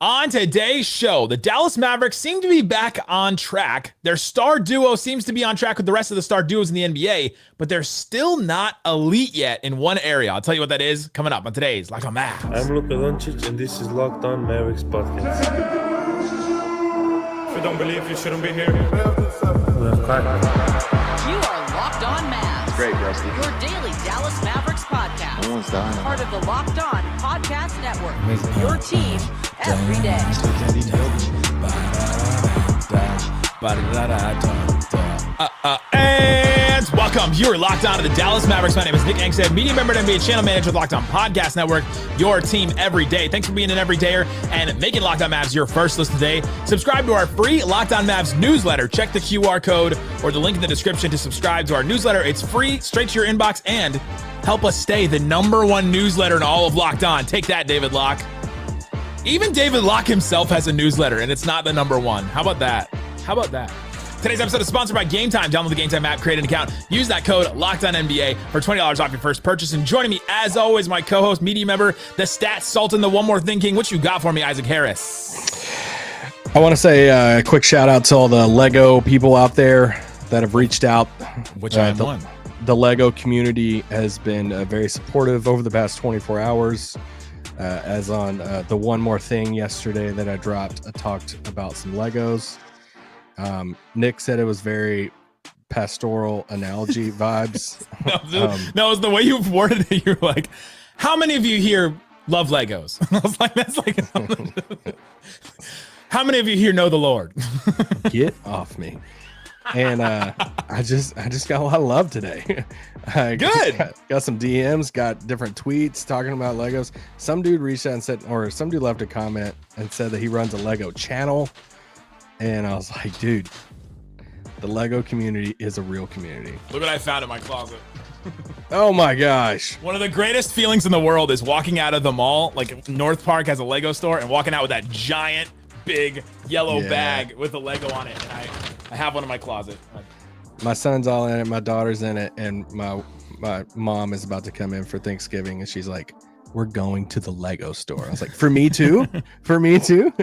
On today's show, the Dallas Mavericks seem to be back on track. Their star duo seems to be on track with the rest of the star duos in the NBA, but they're still not elite yet in one area. I'll tell you what that is coming up on today's Locked On Mavs. I'm Luka Doncic, and this is Locked On Mavericks podcast. If you don't believe, you shouldn't be here. You are Locked On Mavs. Great, Rusty. Your daily Dallas Mavericks podcast. Almost done. Part of the Locked On Podcast Network. Your team every day. And welcome. You're locked on to the Dallas Mavericks. My name is Nick Angstadt, media member and NBA channel manager with Locked On Podcast Network. Your team every day. Thanks for being an everydayer and making Locked On Mavs your first listen today. Subscribe to our free Locked On Mavs newsletter. Check the QR code or the link in the description to subscribe to our newsletter. It's free, straight to your inbox, and help us stay the #1 newsletter in all of Locked On. Take that, David Locke. Even David Locke himself has a newsletter, and it's not the #1. How about that? How about that? Today's episode is sponsored by GameTime. Download the GameTime app, create an account, use that code LOCKEDONNBA for $20 off your first purchase. And joining me, as always, my co-host, media member, the Stats Sultan, the One More Thing King. What you got for me, Isaac Harris? I want to say a quick shout out to all the Lego people out there that have reached out. Which I have one. The Lego community has been very supportive over the past 24 hours. As on the One More Thing yesterday that I dropped, I talked about some Legos. Nick said it was very pastoral analogy vibes. No, it was the way you worded it. You're like, how many of you here love Legos? I was like, that's like, how many of you here know the Lord? Get off me. And I just got a lot of love today. Good. Got some DMs, got different tweets talking about Legos. Some dude reached out and said, or some dude left a comment and said that he runs a Lego channel. And I was like, dude, the Lego community is a real community. Look what I found in my closet. Oh my gosh. One of the greatest feelings in the world is walking out of the mall, like North Park has a Lego store, and walking out with that giant, big yellow bag with a Lego on it. And I have one in my closet. My son's all in it, my daughter's in it, and my mom is about to come in for Thanksgiving, and she's like, we're going to the Lego store. I was like, for me too? For me too?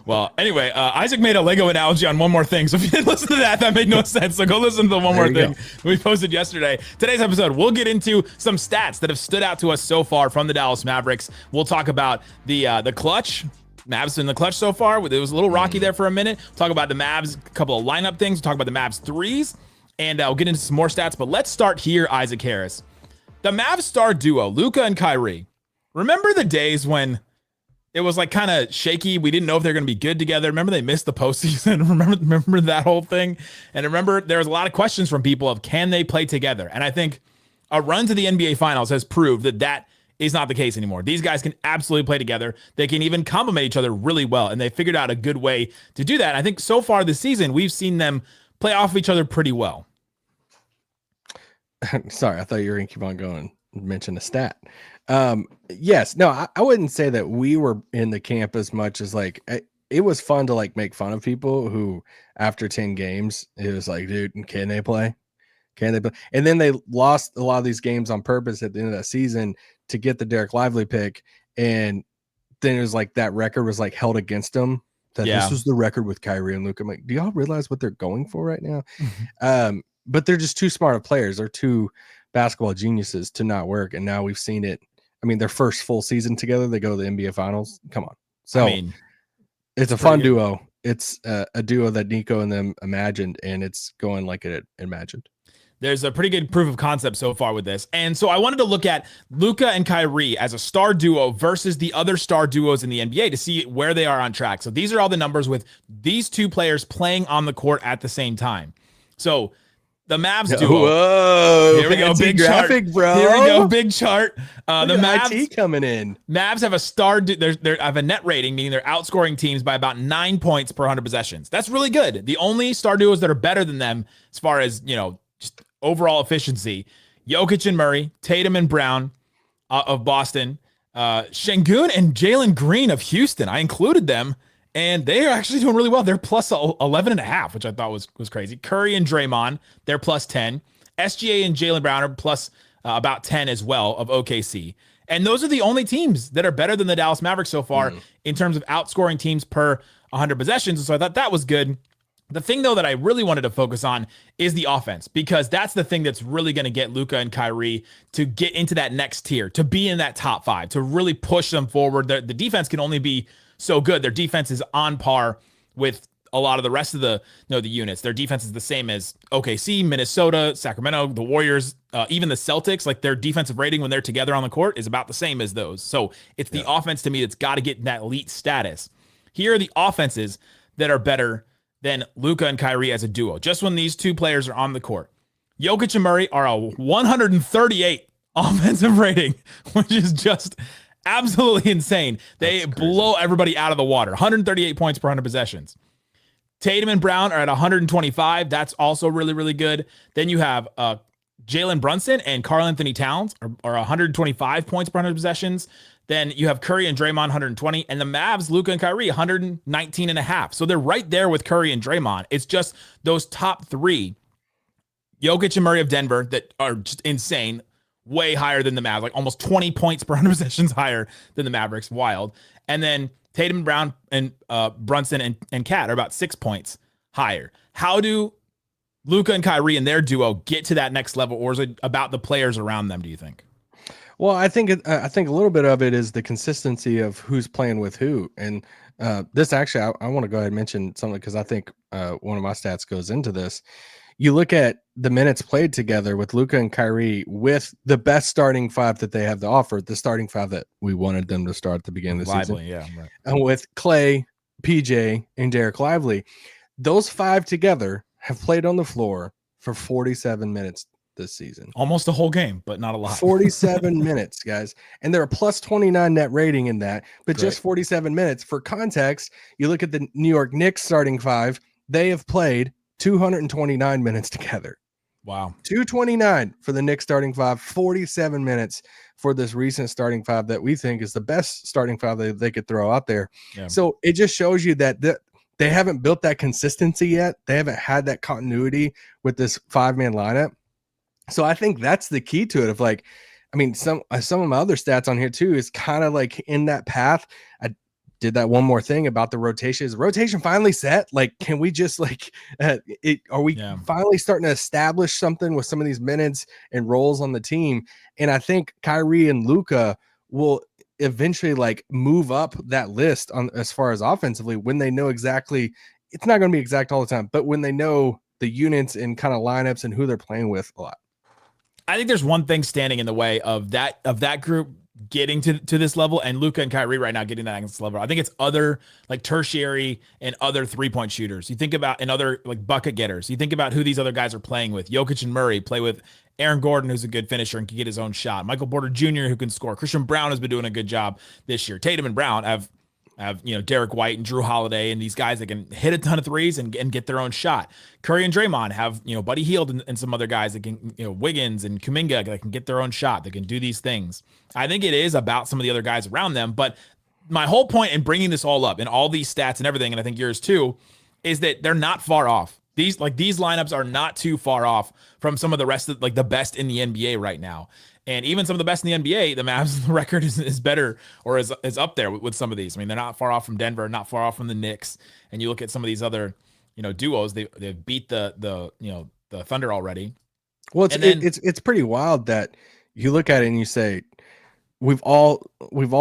Well, anyway, Isaac made a Lego analogy on One More Thing. So if you didn't listen to that, that made no sense. So go listen to the One More Thing we posted yesterday. Today's episode, we'll get into some stats that have stood out to us so far from the Dallas Mavericks. We'll talk about the clutch. Mavs in the clutch so far. It was a little rocky there for a minute. Talk about the Mavs, a couple of lineup things. We'll talk about the Mavs threes, and we'll get into some more stats. But let's start here, Isaac Harris. The Mavs star duo, Luka and Kyrie. Remember the days when it was like kind of shaky? We didn't know if they're going to be good together. Remember they missed the postseason? Remember that whole thing? And remember there was a lot of questions from people of can they play together? And I think a run to the NBA Finals has proved that is not the case anymore. These guys can absolutely play together. They can even complement each other really well, and they figured out a good way to do that. And I think so far this season, we've seen them play off of each other pretty well. Sorry, I thought you were going to keep on going and mention a stat. Yes, no, I wouldn't say that we were in the camp as much as like it was fun to like make fun of people who after 10 games, it was like, dude, can they play? Can they play? And then they lost a lot of these games on purpose at the end of that season to get the Dereck Lively pick. And then it was like that record was like held against them. That this was the record with Kyrie and Luka. I'm like, do y'all realize what they're going for right now? But they're just too smart of players. They're too basketball geniuses to not work. And now we've seen it. I mean, their first full season together, they go to the NBA Finals. Come on. So it's a fun duo. It's a duo that Nico and them imagined, and it's going like it imagined. There's a pretty good proof of concept so far with this. And so I wanted to look at Luka and Kyrie as a star duo versus the other star duos in the NBA to see where they are on track. So these are all the numbers with these two players playing on the court at the same time. So the Mavs duo. Whoa, here we go, big graphic, chart. bro. Here we go, big chart. The Mavs IT coming in. Mavs have a star. They have a net rating, meaning they're outscoring teams by about 9 points per 100 possessions. That's really good. The only star duos that are better than them, as far as just overall efficiency, Jokic and Murray, Tatum and Brown of Boston, Şengün and Jalen Green of Houston. I included them, and they are actually doing really well. They're plus 11.5, which I thought was crazy. Curry and Draymond, they're plus 10. SGA and Jaylen Brown are plus about 10 as well of OKC. And those are the only teams that are better than the Dallas Mavericks so far in terms of outscoring teams per 100 possessions. And so I thought that was good. The thing, though, that I really wanted to focus on is the offense, because that's the thing that's really going to get Luka and Kyrie to get into that next tier, to be in that top 5, to really push them forward. The defense can only be so good. Their defense is on par with a lot of the rest of the units. Their defense is the same as OKC, Minnesota, Sacramento, the Warriors, even the Celtics. Like, their defensive rating when they're together on the court is about the same as those. So it's the offense to me that's got to get in that elite status. Here are the offenses that are better than Luka and Kyrie as a duo, just when these two players are on the court. Jokic and Murray are a 138 offensive rating, which is just absolutely insane. They blow everybody out of the water. 138 points per 100 possessions. Tatum and Brown are at 125. That's also really, really good. Then you have Jalen Brunson and Karl Anthony Towns are 125 points per 100 possessions. Then you have Curry and Draymond 120, and the Mavs, Luka and Kyrie 119 and a half. So they're right there with Curry and Draymond. It's just those top 3, Jokic and Murray of Denver, that are just insane, way higher than the Mavs, like almost 20 points per 100 possessions higher than the Mavericks. Wild. And then Tatum and Brown and Brunson and Cat are about 6 points higher. How do Luka and Kyrie and their duo get to that next level, or is it about the players around them, do you think? Well, I think a little bit of it is the consistency of who's playing with who. And this actually, I want to go ahead and mention something, because I think one of my stats goes into this. You look at the minutes played together with Luka and Kyrie with the best starting 5 that they have to offer, the starting 5 that we wanted them to start at the beginning of the season. Yeah, right. And with Klay, PJ, and Dereck Lively, those 5 together have played on the floor for 47 minutes this season. Almost a whole game, but not a lot. 47 minutes, guys. And they're a plus 29 net rating in that, but Great. just 47 minutes. For context, you look at the New York Knicks starting 5, they have played 229 minutes together. Wow. 229 for the Knicks starting 5, 47 minutes for this recent starting 5 that we think is the best starting 5 that they could throw out there. Yeah. So it just shows you that they haven't built that consistency yet. They haven't had that continuity with this 5-man lineup. So I think that's the key to it. Of like, I mean, some of my other stats on here too is kind of like in that path. I did that one more thing about the rotation. Is the rotation finally set? Like, can we just like, are we finally starting to establish something with some of these minutes and roles on the team? And I think Kyrie and Luka will eventually like move up that list on as far as offensively, when they know exactly, it's not going to be exact all the time, but when they know the units and kind of lineups and who they're playing with a lot. I think there's one thing standing in the way of that group getting to this level, and Luka and Kyrie right now getting that next level. I think it's other like tertiary and other 3-point shooters. You think about, and other like bucket getters. You think about who these other guys are playing with. Jokic and Murray play with Aaron Gordon, who's a good finisher and can get his own shot. Michael Porter Jr., who can score. Christian Brown has been doing a good job this year. Tatum and Brown have Derek White and Drew Holiday and these guys that can hit a ton of threes and get their own shot. Curry and Draymond have, Buddy Hield and some other guys that can, Wiggins and Kuminga that can get their own shot. They can do these things. I think it is about some of the other guys around them. But my whole point in bringing this all up and all these stats and everything, and I think yours too, is that they're not far off. These lineups are not too far off from some of the rest of like the best in the NBA right now. And even some of the best in the NBA, the Mavs record is better, or is up there with some of these. I mean, they're not far off from Denver, not far off from the Knicks. And you look at some of these other, duos, they've beat the Thunder already. Well, it's pretty wild that you look at it and you say, we've all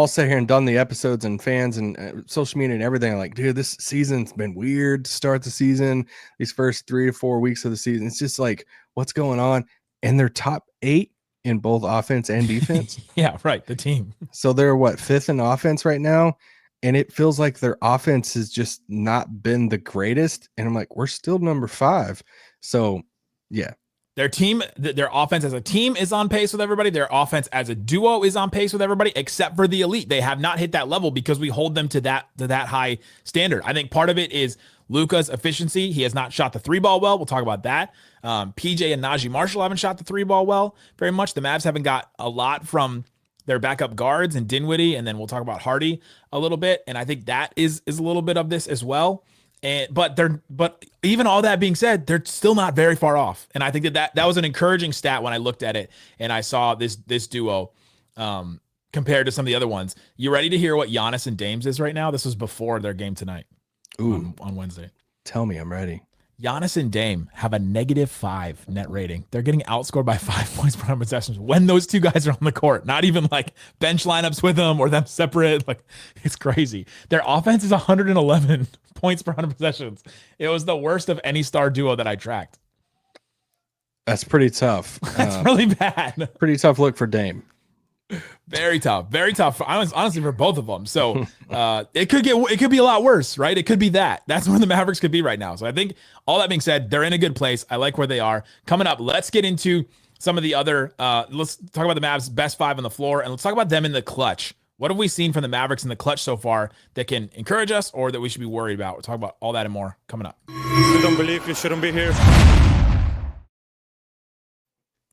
sat here and done the episodes, and fans and social media and everything, like, dude, this season's been weird to start the season. These first 3 to 4 weeks of the season, it's just like, what's going on? And they're top 8 in both offense and defense. Yeah, right. The team. So they're 5th in offense right now. And it feels like their offense has just not been the greatest. And I'm like, we're still number 5. So yeah. Their offense as a team is on pace with everybody. Their offense as a duo is on pace with everybody, except for the elite. They have not hit that level because we hold them to that high standard. I think part of it is Luka's efficiency. He has not shot the 3-ball well. We'll talk about that. PJ and Naji Marshall haven't shot the 3-ball well very much. The Mavs haven't got a lot from their backup guards and Dinwiddie, and then we'll talk about Hardy a little bit. And I think that is a little bit of this as well. But even all that being said, they're still not very far off. And I think that was an encouraging stat when I looked at it and I saw this duo compared to some of the other ones. You ready to hear what Giannis and Dame's is right now? This was before their game tonight. On Wednesday. Tell me, I'm ready. Giannis and Dame have a -5 net rating. They're getting outscored by 5 points per 100 possessions when those two guys are on the court. Not even like bench lineups with them or them separate. Like, it's crazy. Their offense is 111 points per 100 possessions. It was the worst of any star duo that I tracked. That's pretty tough. That's really bad. Pretty tough look for Dame. Very tough. Very tough. Honestly, for both of them. So it could be a lot worse, right? It could be that. That's where the Mavericks could be right now. So I think all that being said, they're in a good place. I like where they are. Coming up, let's get into some of the other. Let's talk about the Mavs' best 5 on the floor, and let's talk about them in the clutch. What have we seen from the Mavericks in the clutch so far that can encourage us or that we should be worried about? We'll talk about all that and more coming up. If you don't believe, you shouldn't be here.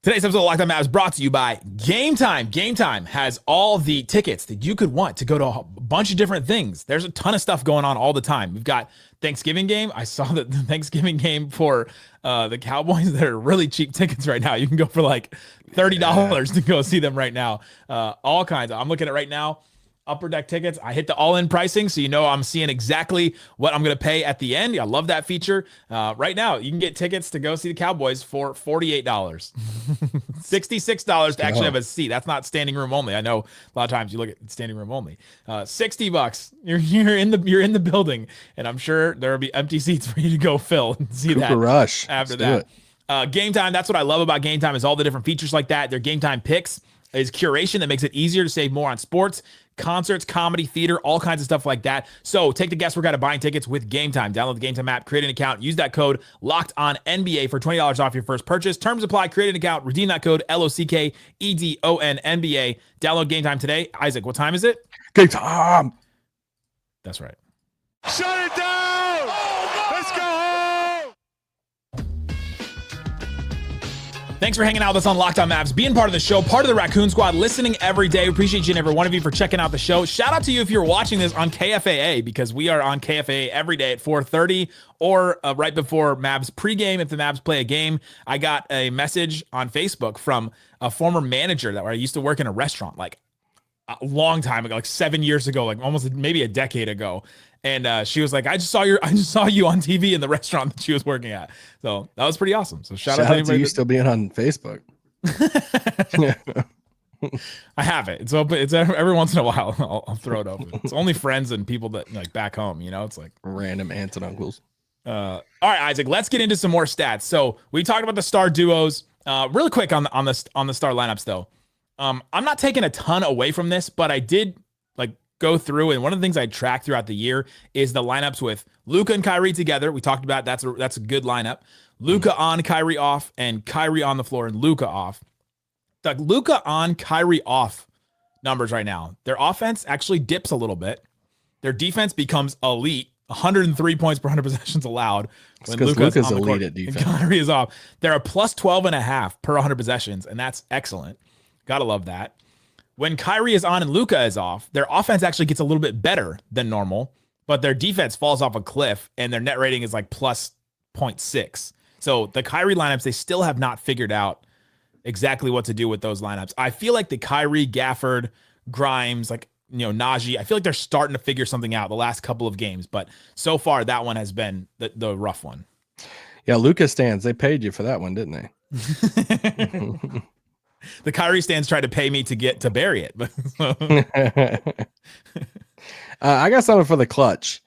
Today's episode of Locked On Mavs brought to you by GameTime. GameTime has all the tickets that you could want to go to a bunch of different things. There's a ton of stuff going on all the time. We've got Thanksgiving game. I saw that the Thanksgiving game for the Cowboys, they're really cheap tickets right now. You can go for like $30 to go see them right now. All kinds. I'm looking at it right now. Upper Deck tickets. I hit the all-in pricing, so you know I'm seeing exactly what I'm going to pay at the end. I love that feature. Right now, you can get tickets to go see the Cowboys for $48. $66 to actually have a seat. That's not standing room only. I know a lot of times you look at standing room only. $60. You're in the building, and I'm sure there will be empty seats for you to go fill and see Cooper that. Rush. After Let's that. Game Time. That's what I love about Game Time is all the different features like that. Their Game Time picks is curation that makes it easier to save more on sports, concerts, comedy, theater, all kinds of stuff like that. So take the guesswork out of buying tickets with Game Time. Download the Game Time app, create an account, use that code LOCKEDONNBA for $20 off your first purchase. Terms apply. Create an account, redeem that code LOCKEDON NBA. Download Game Time today. Isaac, what time is it? Game Time. That's right. Shut it down! Let's go home! Thanks for hanging out with us on Locked On Mavs, being part of the show, part of the Raccoon Squad, listening every day. We appreciate each and every one of you for checking out the show. Shout out to you if you're watching this on KFAA, because we are on KFAA every day at 4:30 or right before Mavs pregame. If the Mavs play a game, I got a message on Facebook from a former manager that I used to work in a restaurant like a long time ago, like 7 years ago, like almost maybe a decade ago. And she was like, I just saw you on TV in the restaurant that she was working at. So that was pretty awesome. So shout out to anybody you still being on Facebook. I have it. It's open. It's every once in a while. I'll throw it open. It's only friends and people that like back home, you know, it's like Random aunts and uncles. All right, Isaac, let's get into some more stats. So we talked about the star duos really quick on the star lineups though. I'm not taking a ton away from this, but I did like go through, and one of the things I track throughout the year is the lineups with Luka and Kyrie together. We talked about that's a good lineup. Luka on, Kyrie off, and Kyrie on the floor and Luka off. The Luka on, Kyrie off numbers right now. Their offense actually dips a little bit. Their defense becomes elite, 103 points per 100 possessions allowed. When Luka's elite at defense. Kyrie is off. They're a plus 12.5 per 100 possessions, and that's excellent. Gotta love that. When Kyrie is on and Luka is off, their offense actually gets a little bit better than normal, but their defense falls off a cliff, and their net rating is like plus 0.6. So the Kyrie lineups, they still have not figured out exactly what to do with those lineups. I feel like the Kyrie, Gafford, Grimes, like, you know, Naji, I feel like they're starting to figure something out the last couple of games, but so far that one has been the rough one. Yeah, Luka stands. They paid you for that one, didn't they? The Kyrie stands tried to pay me to bury it. I got something for the clutch.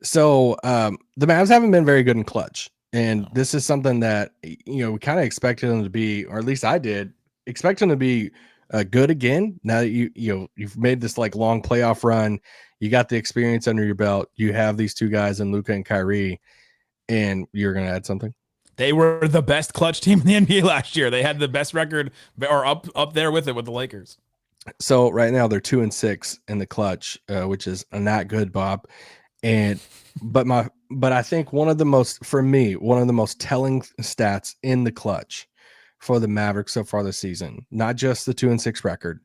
So the Mavs haven't been very good in clutch. And this is something that, you know, we kind of expected them to be, or at least I did, expect them to be good again. Now that you've made this like long playoff run, you got the experience under your belt. You have these two guys in Luka and Kyrie, and you're going to add something. They were the best clutch team in the NBA last year. They had the best record, or up there with it with the Lakers. So right now they're 2-6 in the clutch, which is not good, Bob. But I think one of the most telling stats in the clutch for the Mavericks so far this season, not just the 2-6 record,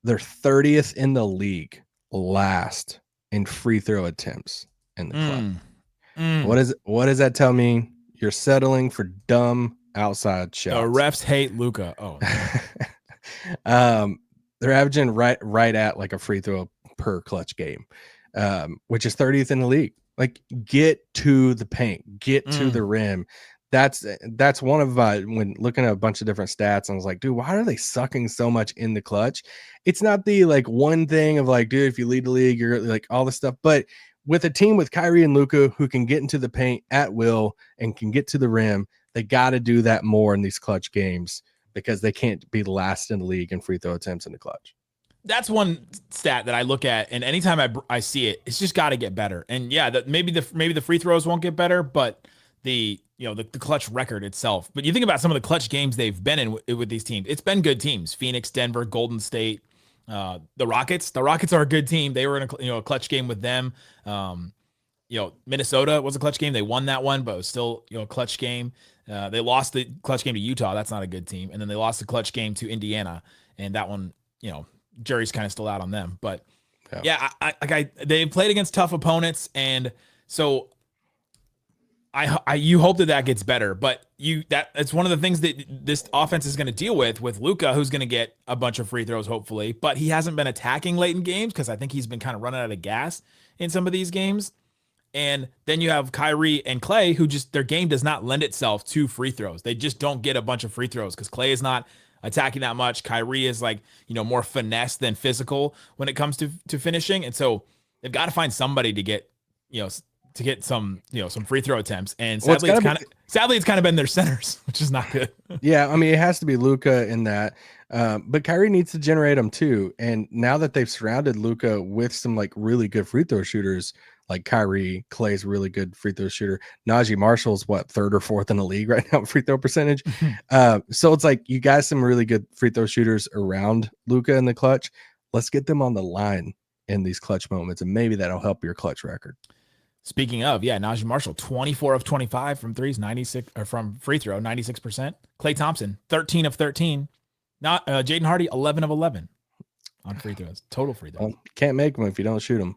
they're 30th in the league, last in free throw attempts in the clutch. What does that tell me? You're settling for dumb outside shots. The refs hate Luka. Oh, They're averaging right at like a free throw per clutch game, which is 30th in the league. Like, get to the paint, get to the rim. That's one of when looking at a bunch of different stats, I was like, dude, why are they sucking so much in the clutch? It's not the like one thing of like, dude, if you lead the league, you're like all this stuff. But with a team with Kyrie and Luka who can get into the paint at will and can get to the rim, they got to do that more in these clutch games because they can't be last in the league in free throw attempts in the clutch. That's one stat that I look at, and anytime I see it, it's just got to get better. And yeah, maybe the free throws won't get better, but the clutch record itself. But you think about some of the clutch games they've been in with these teams. It's been good teams: Phoenix, Denver, Golden State, the Rockets. The Rockets are a good team. They were in a clutch game with them. Minnesota was a clutch game. They won that one, but it was still a clutch game. They lost the clutch game to Utah. That's not a good team. And then they lost the clutch game to Indiana, and that one, jury's kind of still out on them. But they played against tough opponents, and so you hope that gets better. But it's one of the things that this offense is going to deal with Luka, who's going to get a bunch of free throws hopefully, but he hasn't been attacking late in games because I think he's been kind of running out of gas in some of these games. And then you have Kyrie and Klay, who just their game does not lend itself to free throws. They just don't get a bunch of free throws because Klay is not attacking that much. Kyrie is more finesse than physical when it comes to finishing. And so they've got to find somebody to get, some free throw attempts. And sadly, it's kind of been their centers, which is not good. Yeah. I mean, it has to be Luka in that. But Kyrie needs to generate them too. And now that they've surrounded Luka with some really good free throw shooters, like Kyrie, Klay's really good free throw shooter. Naji Marshall's third or fourth in the league right now, free throw percentage. So it's like you got some really good free throw shooters around Luka in the clutch. Let's get them on the line in these clutch moments, and maybe that'll help your clutch record. Speaking of, Naji Marshall, 24 of 25 from threes, 96 or from free throw, 96%. Klay Thompson, 13 of 13. Not Jaden Hardy, 11 of 11 on free throws, total free throws. Can't make them if you don't shoot them.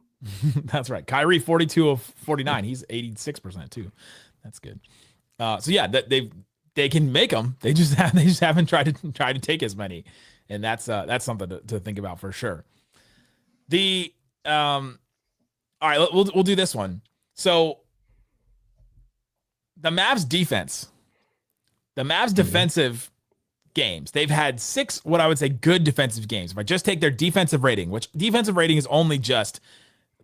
That's right. Kyrie, 42 of 49. He's 86% too. That's good. They can make them. They just haven't tried to take as many, and that's something to think about for sure. All right, we'll do this one. So the Mavs defense, defensive games, they've had 6 what I would say good defensive games. If I just take their defensive rating, which defensive rating is only just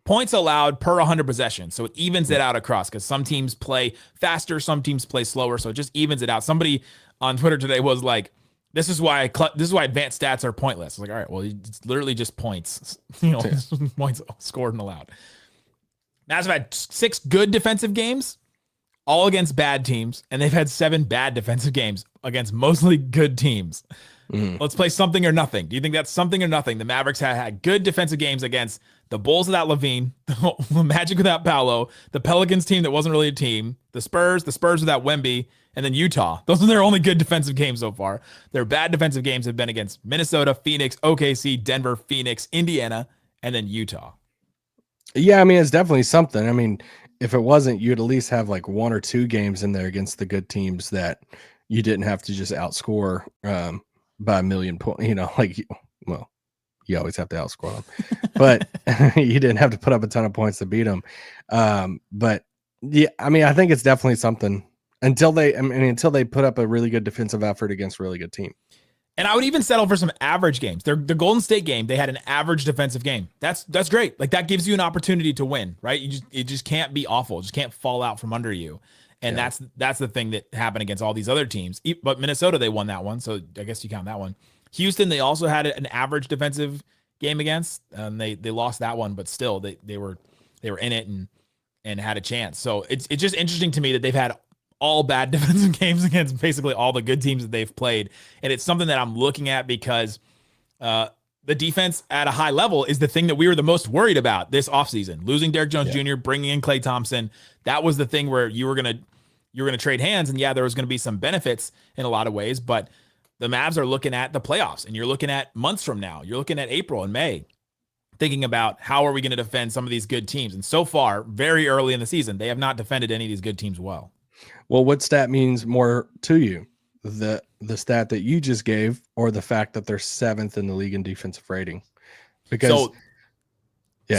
points allowed per 100 possessions. So it evens it out across because some teams play faster, some teams play slower. So it just evens it out. Somebody on Twitter today was like, this is why advanced stats are pointless. I was like, all right, well, it's literally just points, points scored and allowed. Mavs have had 6 good defensive games, all against bad teams, and they've had 7 bad defensive games against mostly good teams. Let's play something or nothing. Do you think that's something or nothing? The Mavericks have had good defensive games against the Bulls without Levine, the Magic without Paolo, the Pelicans team that wasn't really a team, the Spurs without Wemby, and then Utah. Those are their only good defensive games so far. Their bad defensive games have been against Minnesota, Phoenix, OKC, Denver, Phoenix, Indiana, and then Utah. Yeah, I mean, it's definitely something. I mean, if it wasn't, you'd at least have 1 or 2 games in there against the good teams that you didn't have to just outscore by a million points. You always have to outscore them, but you didn't have to put up a ton of points to beat them. But yeah, I mean, I think it's definitely something until they put up a really good defensive effort against a really good team. And I would even settle for some average games. The Golden State game, they had an average defensive game. That's great. That gives you an opportunity to win, right? It just can't be awful. It just can't fall out from under you. And that's the thing that happened against all these other teams. But Minnesota, they won that one, so I guess you count that one. Houston, they also had an average defensive game against, and they lost that one, but still they were in it and had a chance. So it's just interesting to me that they've had all bad defensive games against basically all the good teams that they've played. And it's something that I'm looking at because the defense at a high level is the thing that we were the most worried about this offseason. Losing Dereck Jones Jr., bringing in Klay Thompson, that was the thing where you were going to trade hands. And there was going to be some benefits in a lot of ways, but the Mavs are looking at the playoffs, and you're looking at months from now. You're looking at April and May, thinking about how are we going to defend some of these good teams. And so far, very early in the season, they have not defended any of these good teams well. Well, what stat means more to you? the stat that you just gave, or the fact that they're 7th in the league in defensive rating? Because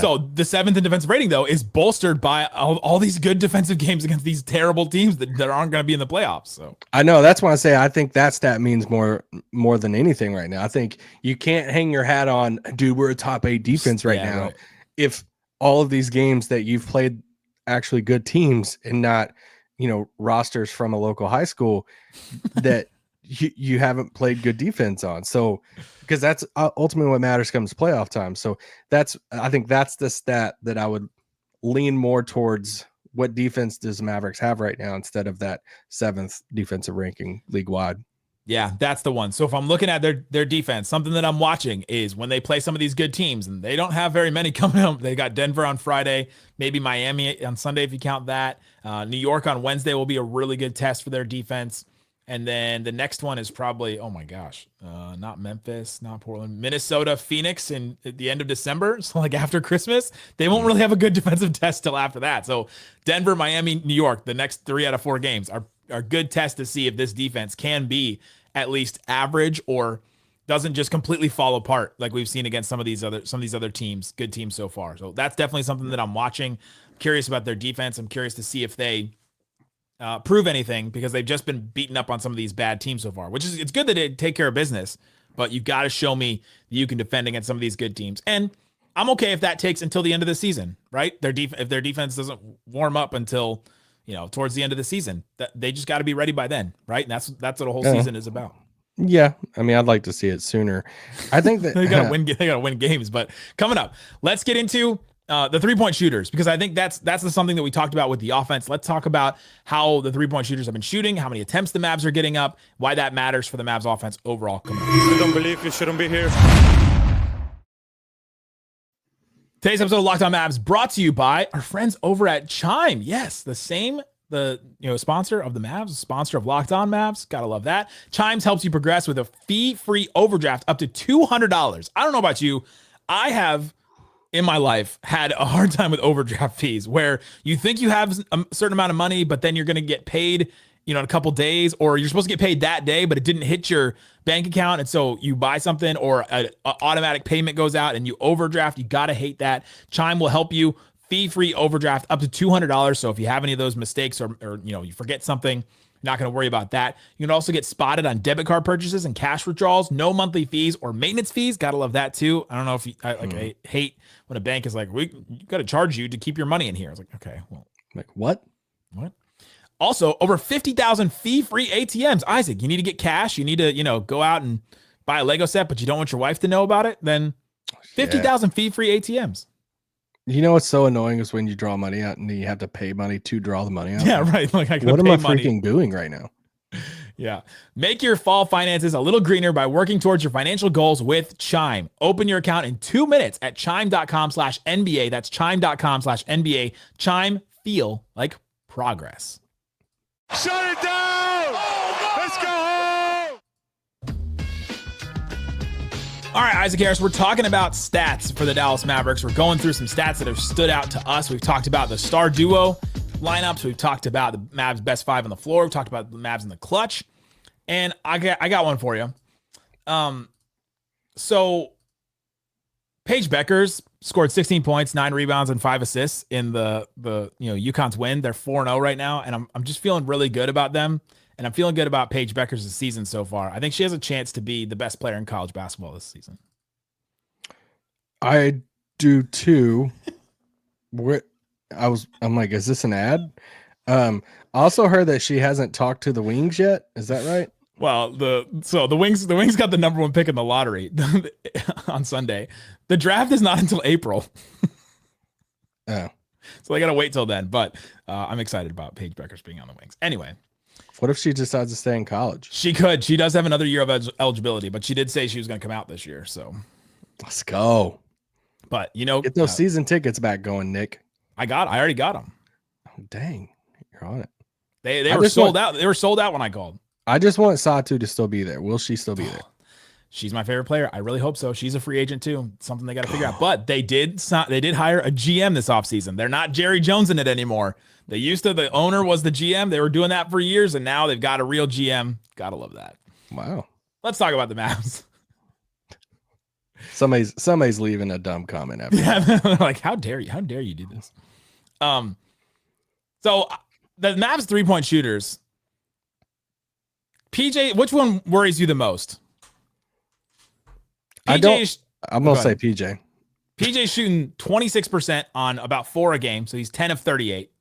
so the 7th in defensive rating, though, is bolstered by all these good defensive games against these terrible teams that aren't going to be in the playoffs. So I know, that's why I say I think that stat means more than anything right now. I think you can't hang your hat on, dude, we're a top 8 defense right now. Right. If all of these games that you've played actually good teams and not, rosters from a local high school that you haven't played good defense on. So, because that's ultimately what matters comes playoff time. So I think that's the stat that I would lean more towards. What defense does Mavericks have right now instead of that 7th defensive ranking league wide? Yeah, that's the one. So if I'm looking at their defense, something that I'm watching is when they play some of these good teams, and they don't have very many coming up. They got Denver on Friday, maybe Miami on Sunday if you count that. New York on Wednesday will be a really good test for their defense. And then the next one is probably, oh my gosh, not Memphis, not Portland, Minnesota, Phoenix at the end of December. So like after Christmas, they won't really have a good defensive test till after that. So Denver, Miami, New York, the next 3 out of 4 games are good tests to see if this defense can be at least average or doesn't just completely fall apart like we've seen against some of these other teams, good teams so far. So that's definitely something that I'm watching. I'm curious about their defense. I'm curious to see if they prove anything, because they've just been beaten up on some of these bad teams so far, which is, it's good that they take care of business, but you've got to show me that you can defend against some of these good teams. And I'm okay if that takes until the end of the season, right? If their defense doesn't warm up until, towards the end of the season, that they just got to be ready by then, right? And that's what a whole season is about. Yeah, I mean, I'd like to see it sooner. I think that they gotta win games. But coming up, let's get into the 3-point shooters, because I think that's something that we talked about with the offense. Let's talk about how the 3-point shooters have been shooting, how many attempts the Mavs are getting up, why that matters for the Mavs offense overall. You don't believe you shouldn't be here. Today's episode of Locked On Mavs brought to you by our friends over at Chime. Yes, the sponsor of the Mavs, sponsor of Locked On Mavs. Gotta love that. Chimes helps you progress with a fee-free overdraft up to $200. I don't know about you, I have in my life had a hard time with overdraft fees, where you think you have a certain amount of money, but then you're going to get paid, in a couple days, or you're supposed to get paid that day, but it didn't hit your bank account. And so you buy something, or an automatic payment goes out and you overdraft. You got to hate that. Chime will help you. Fee-free overdraft up to $200. So if you have any of those mistakes, or you forget something, not going to worry about that. You can also get spotted on debit card purchases and cash withdrawals. No monthly fees or maintenance fees. Got to love that too. I don't know if I hate when a bank is like, we got to charge you to keep your money in here. I was like, okay, well, like what? Also, over 50,000 fee-free ATMs. Isaac, you need to get cash. You need to, go out and buy a Lego set, but you don't want your wife to know about it. Then 50,000 fee-free ATMs. You know what's so annoying is when you draw money out and you have to pay money to draw the money out. Yeah, right. Like, what am I freaking doing right now? Yeah. Make your fall finances a little greener by working towards your financial goals with Chime. Open your account in 2 minutes at chime.com/NBA. That's chime.com/NBA. Chime, feel like progress. Shut it down! Let's go home! All right, Isaac Harris, we're talking about stats for the Dallas Mavericks. We're going through some stats that have stood out to us. We've talked about the star duo lineups. We've talked about the Mavs' best 5 on the floor. We've talked about the Mavs in the clutch. And I got one for you. So Paige Becker's scored 16 points, 9 rebounds, and 5 assists in the UConn's win. They're 4-0 right now, and I'm just feeling really good about them. And I'm feeling good about Paige Becker's season so far. I think she has a chance to be the best player in college basketball this season. I do too. I'm like, is this an ad? I also heard that she hasn't talked to the Wings yet. Is that right? Well, the Wings got the #1 pick in the lottery on Sunday. The draft is not until April. Oh. So they got to wait till then. But I'm excited about Paige Becker's being on the Wings. Anyway. What if she decides to stay in college? She could. She does have another year of eligibility, but she did say she was going to come out this year. So let's go. But, get those season tickets back going, Nick. I already got them. Oh, dang. You're on it. They were sold out. They were sold out when I called. I just want Satu to still be there. Will she still be there? She's my favorite player. I really hope so. She's a free agent too. It's something they got to figure out. But they did hire a GM this offseason. They're not Jerry Jones in it anymore. The owner was the GM. They were doing that for years, and now they've got a real GM. Gotta love that. Wow. Let's talk about the Mavs. Somebody's leaving a dumb comment after. Yeah, like how dare you do this? So the Mavs 3-point shooters. PJ, which one worries you the most? I'm gonna say PJ. PJ's shooting 26% on about 4 a game, so he's 10 of 38.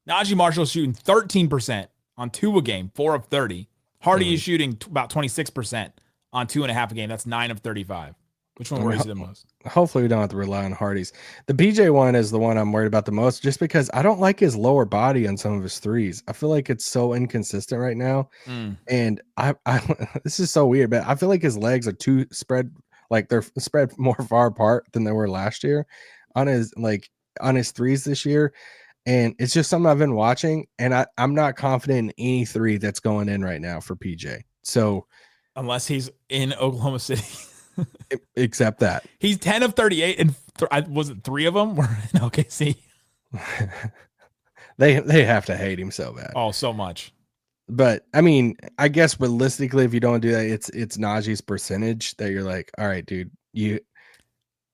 Naji Marshall shooting 13% on 2 a game, 4 of 30. Hardy is shooting about 26% on 2.5 a game. That's 9 of 35. Which one worries you the most? Hopefully we don't have to rely on Hardy's. The PJ one is the one I'm worried about the most, just because I don't like his lower body on some of his threes. I feel like it's so inconsistent right now. And I this is so weird, but I feel like his legs are too spread, like they're spread more far apart than they were last year on his threes this year. And it's just something I've been watching, and I'm not confident in any three that's going in right now for PJ. So unless he's in Oklahoma City. Except that he's 10 of 38, and was it 3 of them were in OKC? They have to hate him so bad. Oh, so much. But I mean, I guess realistically, if you don't do that, it's Naji's percentage that you're like, all right, dude, you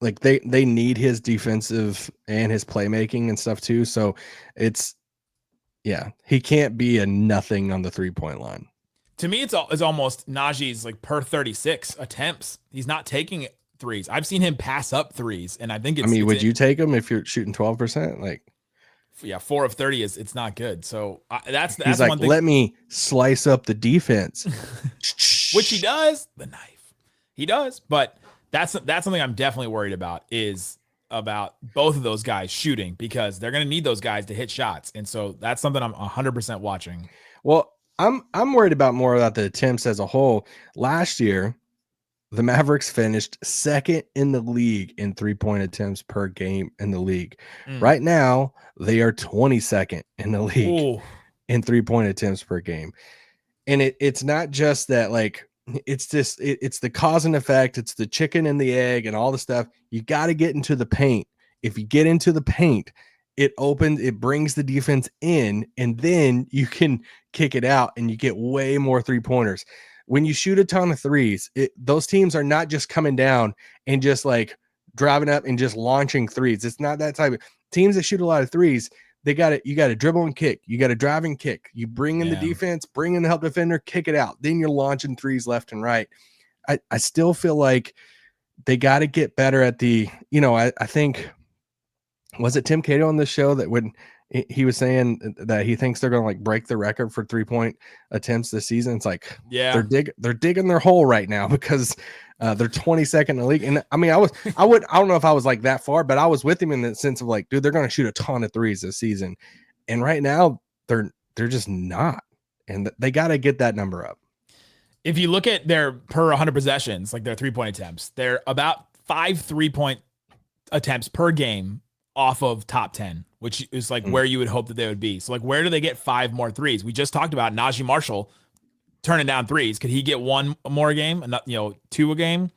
like they need his defensive and his playmaking and stuff too. So he can't be a nothing on the 3-point line. To me, it's almost Naji's like per 36 attempts. He's not taking threes. I've seen him pass up threes, and I think would you take him if you're shooting 12%? Like, yeah, 4 of 30 it's not good. So that's he's like, one thing. Let me slice up the defense, which he does. The knife, he does. But that's something I'm definitely worried about, is about both of those guys shooting, because they're going to need those guys to hit shots, and so that's something I'm 100% watching. Well, I'm worried about more about the attempts as a whole. Last year, the Mavericks finished second in the league in 3-point attempts per game in the league. Right now, they are 22nd in the league in 3-point attempts per game. And it's not just that, like, it's the cause and effect. It's the chicken and the egg and all the stuff. You got to get into the paint. If you get into the paint, it brings the defense in, and then you can kick it out and you get way more 3-pointers. When you shoot a ton of threes, those teams are not just coming down and just like driving up and just launching threes. It's not that type of teams that shoot a lot of threes. You got to dribble and kick. You got to drive and kick. You bring in the defense, bring in the help defender, kick it out. Then you're launching threes left and right. I still feel like they got to get better at the, I think, was it Tim Cato on this show that when he was saying that he thinks they're going to like break the record for 3-point attempts this season? It's like, they're digging their hole right now, because they're 22nd in the league. And I mean, I don't know if I was like that far, but I was with him in the sense of like, dude, they're going to shoot a ton of threes this season. And right now they're just not, and they got to get that number up. If you look at their per 100 possessions, like their 3-point attempts, they're about 5 3-point attempts per game off of top 10, which is like where you would hope that they would be. So like, where do they get 5 more threes? We just talked about Naji Marshall turning down threes. Could he get 1 more a game? 2 a game?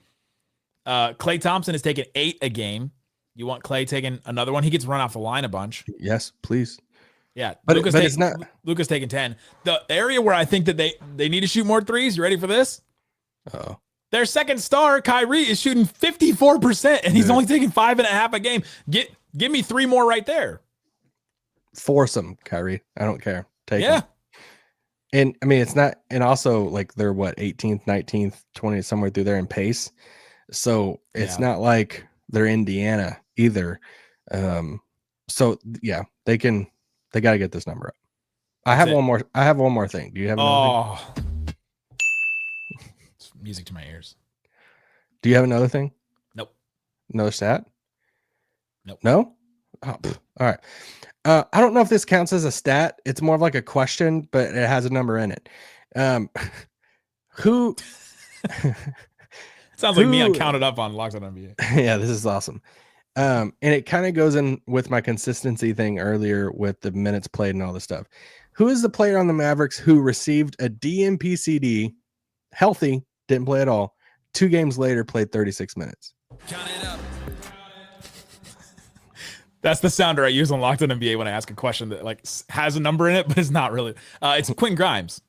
Klay Thompson is taking 8 a game. You want Klay taking another one? He gets run off the line a bunch. Yes, please. Yeah, but it's not. Luka's taking 10. The area where I think that they need to shoot more threes. You ready for this? Oh. Their second star, Kyrie, is shooting 54%, and he's only taking 5.5 a game. Give me 3 more right there. Force them, Kyrie. I don't care. Take them. And I mean, it's not, and also like they're 18th, 19th, 20th, somewhere through there in pace. So it's not like they're Indiana either. So yeah, they got to get this number up. I have one more thing. Do you have another thing? It's music to my ears. Do you have another thing? Nope. Another stat? Nope. No? Oh, all right. I don't know if this counts as a stat. It's more of like a question, but it has a number in it. Who? Sounds like me on Counted Up on Locked On NBA. Yeah, this is awesome. And it kind of goes in with my consistency thing earlier with the minutes played and all this stuff. Who is the player on the Mavericks who received a DNP CD, healthy, didn't play at all, 2 games later played 36 minutes. That's the sounder I use on Locked On NBA when I ask a question that like has a number in it, but it's not really. It's Quinn Grimes.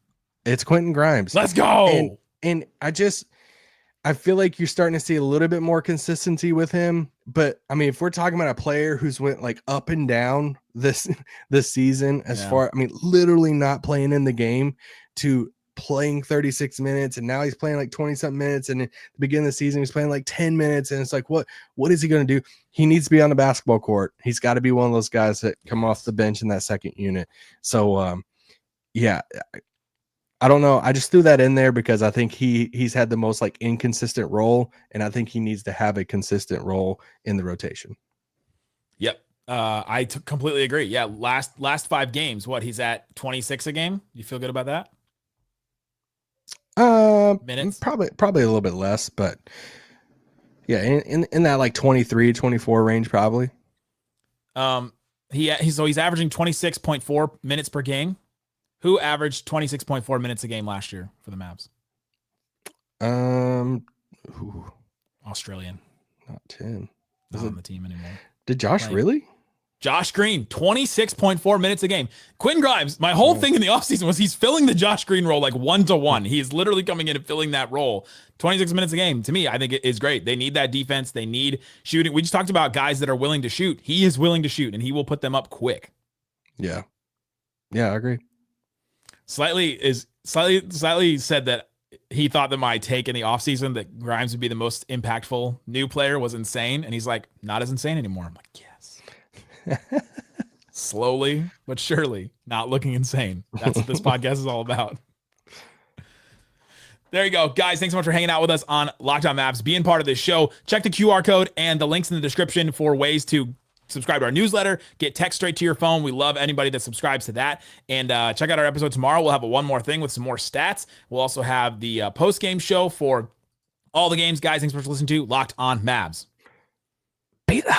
It's Quentin Grimes. Let's go. And I feel like you're starting to see a little bit more consistency with him. But I mean, if we're talking about a player who's went like up and down this season, as far, I mean, literally not playing in the game to playing 36 minutes, and now he's playing like 20 something minutes, and at the beginning of the season he's playing like 10 minutes, and it's like, what is he going to do? He needs to be on the basketball court. He's got to be one of those guys that come off the bench in that second unit. So yeah, I don't know, I just threw that in there because I think he's had the most like inconsistent role, and I think he needs to have a consistent role in the rotation. Yep. I completely agree. Yeah, last 5 games, what, he's at 26 a game? You feel good about that? Minutes? Probably a little bit less, but yeah, in that like 23, 24 range probably. He's averaging 26.4 minutes per game. Who averaged 26.4 minutes a game last year for the Mavs? Australian. Not Tim. Not on the team anymore. Did Josh really? Josh Green, 26.4 minutes a game. Quinn Grimes, my whole thing in the offseason was he's filling the Josh Green role like 1-to-1. He is literally coming in and filling that role. 26 minutes a game, to me, I think it is great. They need that defense. They need shooting. We just talked about guys that are willing to shoot. He is willing to shoot, and he will put them up quick. Yeah. Yeah, I agree. Slightly said that he thought that my take in the offseason that Grimes would be the most impactful new player was insane. And he's like, not as insane anymore. I'm like, yes. Slowly but surely, not looking insane. That's what this podcast is all about. There you go, guys. Thanks so much for hanging out with us on Locked On Mavs, being part of this show. Check the QR code and the links in the description for ways to subscribe to our newsletter, get text straight to your phone. We love anybody that subscribes to that. And check out our episode tomorrow. We'll have one more thing with some more stats. We'll also have the post-game show for all the games. Guys, thanks so much for listening to Locked On Mavs. Beat